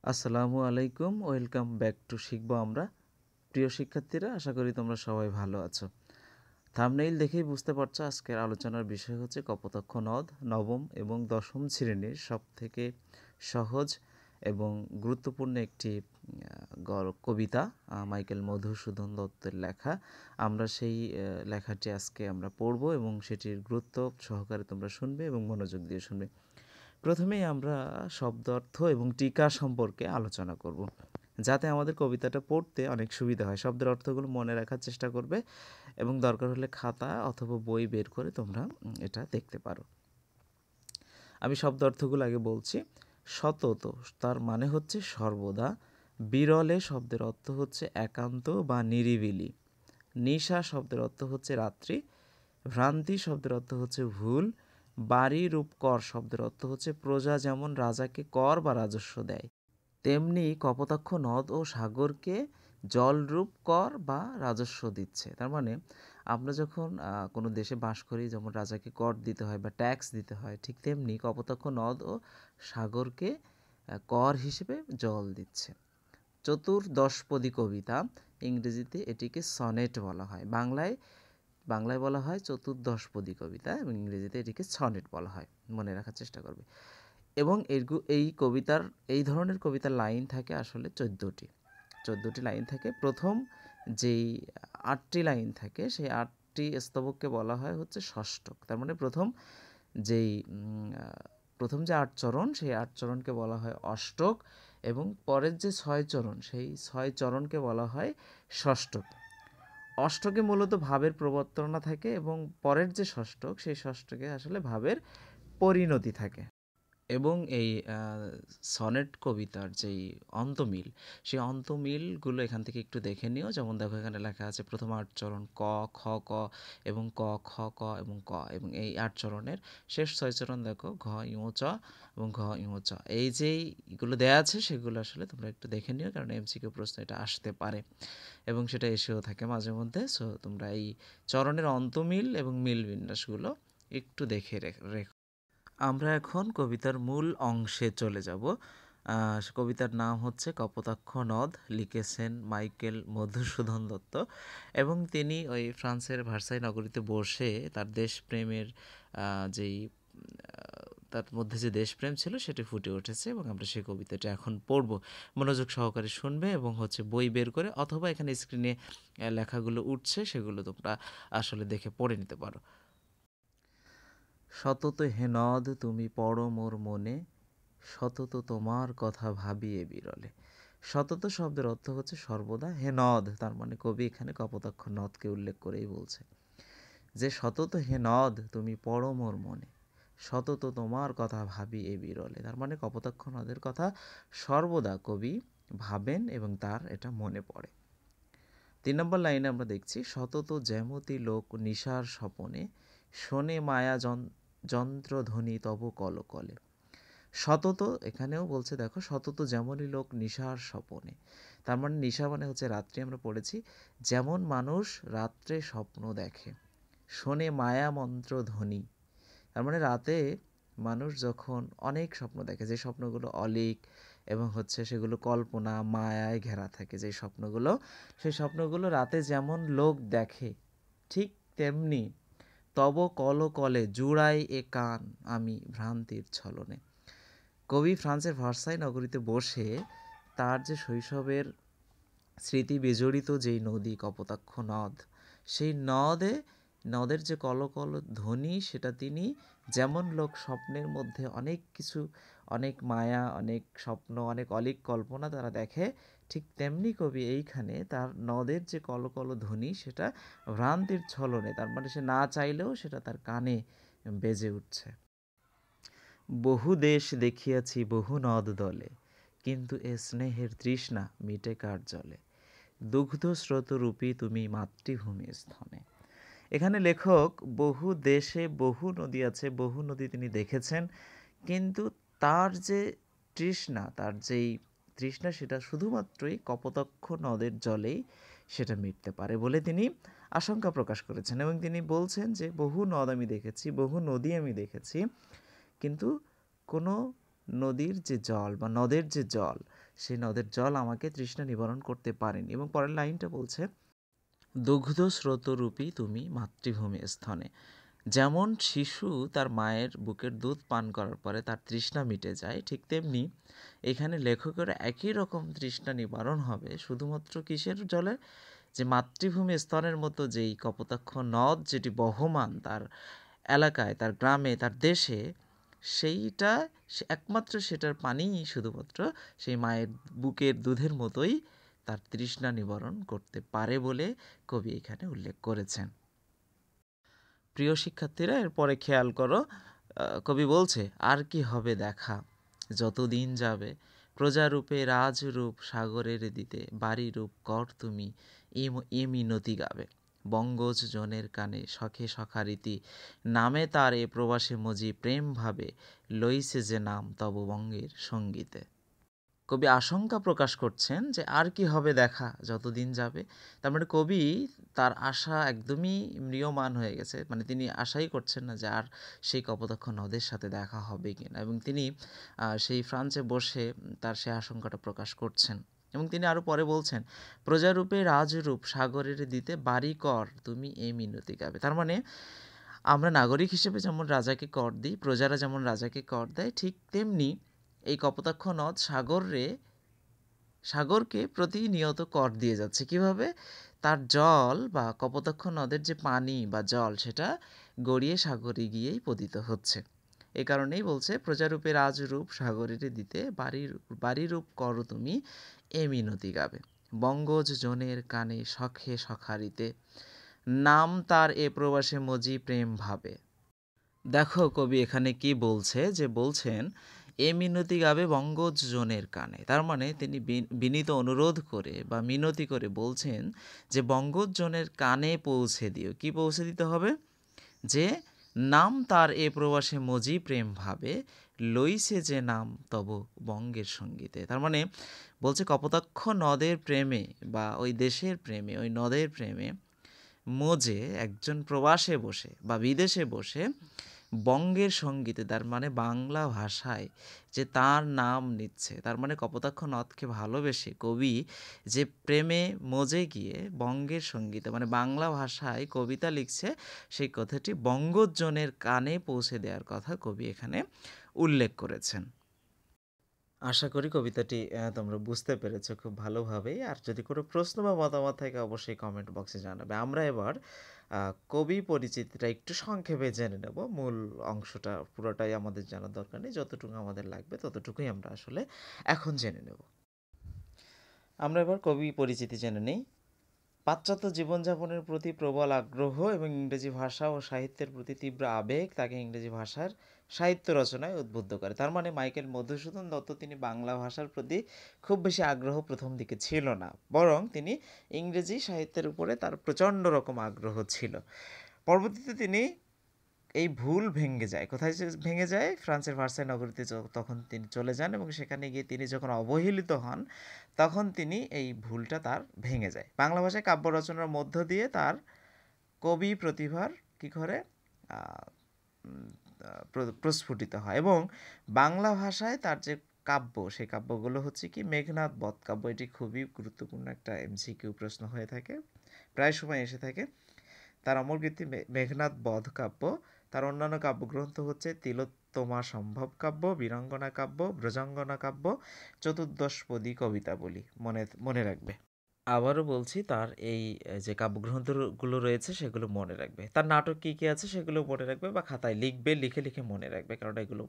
আসসালামু আলাইকুম, welcome back to শিখবো আমরা। প্রিয় শিক্ষার্থীরা, আশা করি তোমরা সবাই ভালো আছো। থাম্বনেইল দেখেই বুঝতে পারছো আজকের আলোচনার বিষয় হচ্ছে কপোতাক্ষ নদ। নবম এবং দশম শ্রেণীর সবথেকে সহজ এবং গুরুত্বপূর্ণ একটি কবিতা, মাইকেল মধুসূদন দত্তের লেখা। আমরা সেই লেখাটি আজকে আমরা পড়ব এবং সেটির গুরুত্ব সহকারে তোমরা শুনবে এবং মনোযোগ দিয়ে শুনবে। প্রথমেই আমরা শব্দ অর্থ এবং টিকা সম্পর্কে আলোচনা করব, যাতে আমাদের কবিতাটা পড়তে অনেক সুবিধা হয়। শব্দের অর্থগুলো মনে রাখার চেষ্টা করবে এবং দরকার হলে খাতা অথবা বই বের করে তোমরা এটা দেখতে পারো। আমি শব্দ অর্থগুলো আগে বলছি। সতত তার মানে হচ্ছে সর্বদা। বিরলে শব্দের অর্থ হচ্ছে একান্ত বা নিরিবিলি। নিশা শব্দের অর্থ হচ্ছে রাত্রি। ভ্রান্তি শব্দের অর্থ হচ্ছে ভুল। বাড়ি রূপকর শব্দের অর্থ হচ্ছে প্রজা যেমন রাজাকে কর বা রাজস্ব দেয়, তেমনি কপোতাক্ষ নদ ও সাগরকে জলরূপ কর বা রাজস্ব দিচ্ছে। তার মানে আমরা যখন কোনো দেশে বাস করি, যেমন রাজাকে কর দিতে হয় বা ট্যাক্স দিতে হয়, ঠিক তেমনি কপোতাক্ষ নদ ও সাগরকে কর হিসেবে জল দিচ্ছে। চতুর্দশপদী কবিতা, ইংরেজিতে এটিকে সনেট বলা হয়। বাংলায় বলা হয় চতুর্দশপদী কবিতা এবং ইংরেজিতে এটিকে সনেট বলা হয়। মনে রাখার চেষ্টা করবে। এবং এই কবিতার, এই ধরনের কবিতার লাইন থাকে আসলে 14টি লাইন থাকে। প্রথম যেই 8টি লাইন থাকে, সেই 8টি স্তবককে বলা হয় হচ্ছে ষষ্ঠক। তার মানে যেই প্রথম যে 8 চরণ, সেই 8 চরণকে বলা হয় অষ্টক এবং পরের যে 6 চরণ, সেই 6 চরণকে বলা হয় ষষ্ঠক। অষ্টকে মূলত ভাবের প্রবর্তনা থাকে এবং পরের যে ষষ্ঠক, সেই ষষ্ঠকে আসলে ভাবের পরিণতি থাকে। এবং এই সনেট কবিতার যেই অন্তমিল, সেই অন্তমিলগুলো এখান থেকে একটু দেখে নিও। যেমন দেখো, এখানে লেখা আছে প্রথম 8 চরণ ক, খ, ক এবং ক, খ, ক এবং ক, এবং এই 8 চরণের শেষ 6 চরণ দেখো ঘ, ইউ, চ এবং ঘ, ইউ, চ। এই যেইগুলো দেয়া আছে সেগুলো আসলে তোমরা একটু দেখে নিও, কারণ এমসিকিউ প্রশ্ন এটা আসতে পারে এবং সেটা এসেও থাকে মাঝে মধ্যে। সো তোমরা এই চরণের অন্তমিল এবং মিল বিন্যাসগুলো একটু দেখে রেখো। আমরা এখন কবিতার মূল অংশে চলে যাব। কবিতার নাম হচ্ছে কপোতাক্ষ নদ, লিখেছেন মাইকেল মধুসূদন দত্ত এবং তিনি ওই ফ্রান্সের ভার্সাই নগরীতে বসে তার দেশপ্রেমের যেই তার মধ্যে যে দেশপ্রেম ছিল সেটি ফুটে উঠেছে এবং আমরা সেই কবিতাটা এখন পড়ব। মনোযোগ সহকারে শুনবে এবং বই বের করে অথবা এখানে স্ক্রিনে লেখাগুলো উঠছে সেগুলো তোমরা আসলে দেখে পড়ে নিতে পারো। সতত হে নদ তুমি পড়ো মোর মনে, সতত তোমার কথা ভাবিয়ে বিরলে। সতত শব্দের অর্থ হচ্ছে সর্বদা। হে নদ, তার মানে কবি এখানে কপোতাক্ষ নদকে উল্লেখ করেই বলছে যে সতত হে নদ তুমি পড়ো মোর মনে, সতত তোমার কথা ভাবি এ বিরলে। তার মানে কপোতাক্ষ নদের কথা সর্বদা কবি ভাবেন এবং তার এটা মনে পড়ে। 3 নম্বর লাইনে আমরা দেখছি সতত জ্যামতি লোক নিশার স্বপনে, শোনে মায়া যন্ত্রধ্বনি তব কলকলে। সতত এখানেও বলছে দেখো, সতত যেমনই লোক নিশার স্বপনে। তার মানে নিশা মানে হচ্ছে রাত্রি, আমরা পড়েছি। যেমন মানুষ রাত্রে স্বপ্ন দেখে, শোনে মায়া মন্ত্র ধ্বনি। তার মানে রাতে মানুষ যখন অনেক স্বপ্ন দেখে, যে স্বপ্নগুলো অলীক এবং সেগুলো কল্পনা মায়ায় ঘেরা থাকে, যে স্বপ্নগুলো, সেই স্বপ্নগুলো রাতে যেমন লোক দেখে, ঠিক তেমনি তব কল কলে জুড়াই এ কান আমি ভ্রান্তির ছলনে। কবি ফ্রান্সের ভার্সাই নগরীতে বসে তার যে শৈশবের স্মৃতি বিজড়িত যেই নদী কপোতাক্ষ নদ, সেই নদের যে কলকল ধ্বনি, সেটা তিনি যেমন লোক স্বপ্নের মধ্যে অনেক কিছু, অনেক মায়া, অনেক স্বপ্ন, অনেক অলীক কল্পনা তারা দেখে, ঠিক তেমনি কবি এইখানে তার নদের যে কলকল ধ্বনি, সেটা ভ্রান্তির ছলনে, তার মানে সে না চাইলেও সেটা তার কানে বেজে উঠছে। বহু দেশ দেখিয়াছি বহু নদ দলে, কিন্তু এ স্নেহের তৃষ্ণা মিটে কার জলে। দুগ্ধ স্রোতরূপী তুমি মাতৃভূমি স্থনে। এখানে লেখক বহু দেশে বহু নদী আছে, বহু নদী তিনি দেখেছেন, কিন্তু তার যে তৃষ্ণা, তার যেই তৃষ্ণা, সেটা শুধুমাত্রই কপোতাক্ষ নদের জলেই সেটা মিটতে পারে বলে তিনি আশঙ্কা প্রকাশ করেছেন। এবং তিনি বলছেন যে বহু নদ আমি দেখেছি, বহু নদী আমি দেখেছি, কিন্তু কোনো নদীর যে জল বা নদের যে জল, সেই নদের জল আমাকে তৃষ্ণা নিবারণ করতে পারেনি। এবং পরের লাইনটা বলছে, দুগ্ধ স্রোতরূপী তুমি মাতৃভূমি স্থনে। যেমন শিশু তার মায়ের বুকের দুধ পান করার পরে তার তৃষ্ণা মিটে যায়, ঠিক তেমনি এখানে লেখকের একই রকম তৃষ্ণা নিবারণ হবে শুধুমাত্র কিসের জলে, যে মাতৃভূমি স্তনের মতো যেই কপোতাক্ষ নদ যেটি বহমান তার এলাকায়, তার গ্রামে, তার দেশে, সেইটা একমাত্র সেটার পানিই শুধুমাত্র সেই মায়ের বুকের দুধের মতোই তার তৃষ্ণা নিবারণ করতে পারে বলে কবি এখানে উল্লেখ করেছেন। প্রিয় শিক্ষার্থীরা, এরপরে খেয়াল করো, কবি বলছে, আর কি হবে দেখা যতদিন যাবে, প্রজারূপে রাজরূপ সাগরের দিতে, বাড়ি রূপ কর তুমি এ মিনতি গাবে, বঙ্গজ জনের কানে শখে সখারীতি, নামে তার এ প্রবাসে মজি প্রেম ভাবে, লইছে যে নাম তব বঙ্গের সঙ্গীতে। কবি আশঙ্কা প্রকাশ করছেন যে আর কি হবে দেখা যতদিন যাবে। তার মানে কবি তার আশা একদমই ম্রিয়মান হয়ে গেছে, মানে তিনি আশাই করছেন না যে আর সেই কপোতাক্ষ নদের সাথে দেখা হবে কিনা, এবং তিনি সেই ফ্রান্সে বসে তার সেই আশঙ্কাটা প্রকাশ করছেন। এবং তিনি আরও পরে বলছেন, প্রজারূপে রাজরূপ সাগরের দিতে বাড়ি কর তুমি এই মিনতি গাবে। তার মানে আমরা নাগরিক হিসেবে যেমন রাজাকে কর দিই, প্রজারা যেমন রাজাকে কর দেয়, ঠিক তেমনি এই কপোতাক্ষ নদ সাগরকে প্রতিনিয়ত কর দিয়ে যাচ্ছে। কিভাবে? তার জল বা কপোতাক্ষ নদের যে পানি বা জল সেটা গড়িয়ে সাগরে গিয়েই পতিত হচ্ছে। এ কারণেই বলছে, প্রজারূপে রাজরূপ সাগরের দিতে বাড়ি রূপ করো তুমি এ মিনতি গাবে, বঙ্গজ জনের কানে শখে সখারিতে, নাম তার এ প্রবাসে মজি প্রেম ভাবে। দেখো কবি এখানে কি বলছে, যে বলছেন এ মিনতি গাবে বঙ্গজনের কানে। তার মানে তিনি বিনীত অনুরোধ করে বা মিনতি করে বলছেন যে বঙ্গজনের কানে পৌঁছে দিও। কি পৌঁছে দিতে হবে? যে নাম তার এ প্রবাসে মজি প্রেম ভাবে, লইছে যে নাম তব বঙ্গের সঙ্গীতে। তার মানে বলছে কপোতাক্ষ নদের প্রেমে বা ওই দেশের প্রেমে, ওই নদের প্রেমে মজে একজন প্রবাসে বসে বা বিদেশে বসে বঙ্গের সঙ্গীতে, তার মানে বাংলা ভাষায় যে তার নাম নিচ্ছে, তার মানে কপোতাক্ষ নদকে ভালোবেসে কবি যে প্রেমে মজে গিয়ে বঙ্গের সঙ্গীতে মানে বাংলা ভাষায় কবিতা লিখছে, সেই কথাটি বঙ্গজনের কানে পৌঁছে দেওয়ার কথা কবি এখানে উল্লেখ করেছেন। আশা করি কবিতাটি তোমরা বুঝতে পেরেছো খুব ভালোভাবেই। আর যদি কোনো প্রশ্ন বা মতামত থাকে অবশ্যই কমেন্ট বক্সে জানাবে। আমরা এবার কবি পরিচিতিটা একটু সংক্ষেপে জেনে নেব। মূল অংশটা পুরোটাই আমাদের জানার দরকার নেই, যতটুকু আমাদের লাগবে ততটুকুই আমরা আসলে এখন জেনে নেব। আমরা এবার কবি পরিচিতি জেনে নেই। পাশ্চাত্য জীবনযাপনের প্রতি প্রবল আগ্রহ এবং ইংরেজি ভাষা ও সাহিত্যের প্রতি তীব্র আবেগ তাকে ইংরেজি ভাষার সাহিত্য রচনায় উদ্বুদ্ধ করে। তার মানে মাইকেল মধুসূদন দত্ত তিনি বাংলা ভাষার প্রতি খুব বেশি আগ্রহ প্রথম দিকে ছিল না, বরং তিনি ইংরেজি সাহিত্যের উপরে তার প্রচণ্ড রকম আগ্রহ ছিল। পরবর্তীতে তিনি এই ভুল ভেঙে যায়। কোথায় ভেঙে যায়? ফ্রান্সের ভার্সাই নগরীতে তখন তিনি চলে যান এবং সেখানে গিয়ে তিনি যখন অবহেলিত হন তখন তিনি এই ভুলটা তার ভেঙে যায়। বাংলা ভাষায় কাব্য রচনার মধ্য দিয়ে তার কবি প্রতিভার কী করে প্রস্ফুটিত হয় এবং বাংলা ভাষায় তার যে কাব্য, সেই কাব্যগুলো হচ্ছে কি মেঘনাদ বধ কাব্য। এটি খুবই গুরুত্বপূর্ণ একটা এমসিকিউ প্রশ্ন হয়ে থাকে, প্রায় সময় এসে থাকে। তার অমর কীর্তি মেঘনাদ বধ কাব্য। তার অন্যান্য কাব্যগ্রন্থ হচ্ছে তিলোত্তমা সম্ভব কাব্য, বীরাঙ্গনা কাব্য, ব্রজাঙ্গনা কাব্য, চতুর্দশপদী কবিতাবলী। মনে রাখবে। আবারও বলছি, তার এই যে কাব্যগ্রন্থগুলো রয়েছে সেগুলো মনে রাখবে। তার নাটক কী কী আছে সেগুলো মনে রাখবে বা খাতায় লিখবে, লিখে লিখে মনে রাখবে, কারণ এগুলো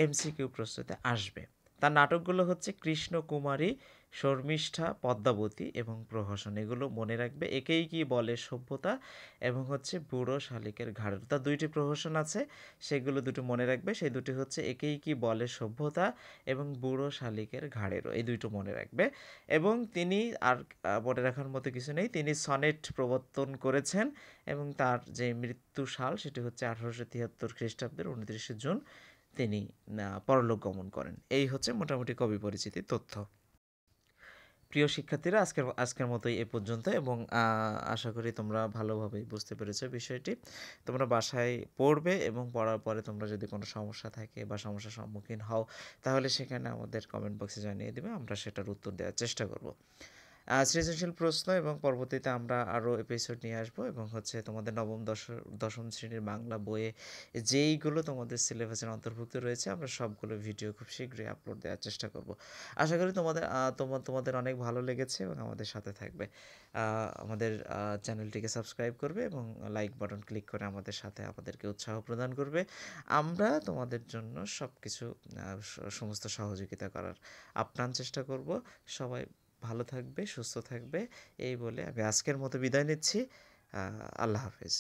এমসিকিউ প্রশ্নতে আসবে। তার নাটকগুলো হচ্ছে কৃষ্ণকুমারী, শর্মিষ্ঠা, পদ্মাবতী এবং প্রহসন। এগুলো মনে রাখবে। একেই কি বলে সভ্যতা এবং হচ্ছে বুড়ো শালিকের ঘাড়ের। তার দুইটি প্রহসন আছে, সেগুলো দুটো মনে রাখবে। সেই দুটি হচ্ছে একেই কি বলে সভ্যতা এবং বুড়ো শালিকের ঘাড়েরও। এই দুইটো মনে রাখবে। এবং তিনি আর মনে রাখার মতো কিছু নেই, তিনি সনেট প্রবর্তন করেছেন এবং তার যে মৃত্যু সাল সেটি হচ্ছে 1873 খ্রিস্টাব্দের 29শে জুন তিনি পরলোক গমন করেন। এই হচ্ছে মোটামুটি কবি পরিচিতির তথ্য। প্রিয় শিক্ষার্থীরা, আজকের মতোই এ পর্যন্ত, এবং আশা করি তোমরা ভালোভাবেই বুঝতে পেরেছো বিষয়টি। তোমরা বাসায় পড়বে এবং পড়ার পরে তোমরা যদি কোনো সমস্যা থাকে বা সমস্যার সম্মুখীন হও, তাহলে সেখানে আমাদের কমেন্ট বক্সে জানিয়ে দেবে, আমরা সেটার উত্তর দেওয়ার চেষ্টা করব। সৃজনশীল প্রশ্ন এবং পরবর্তীতে আমরা আরও এপিসোড নিয়ে আসবো, এবং হচ্ছে তোমাদের নবম দশম শ্রেণীর বাংলা বইয়ে যেইগুলো তোমাদের সিলেবাসের অন্তর্ভুক্ত রয়েছে, আমরা সবগুলো ভিডিও খুব শীঘ্রই আপলোড দেওয়ার চেষ্টা করব। আশা করি তোমাদের অনেক ভালো লেগেছে এবং আমাদের সাথে থাকবে। আমাদের চ্যানেলটিকে সাবস্ক্রাইব করবে এবং লাইক বাটন ক্লিক করে আমাদের সাথে আমাদেরকে উৎসাহ প্রদান করবে। আমরা তোমাদের জন্য সব কিছু সমস্ত সহযোগিতা করার আপ্রাণ চেষ্টা করব। সবাই ভালো থাকবে, সুস্থ থাকবে, এই বলে আমি আজকের মতো বিদায় নিচ্ছি। আল্লাহ হাফেজ।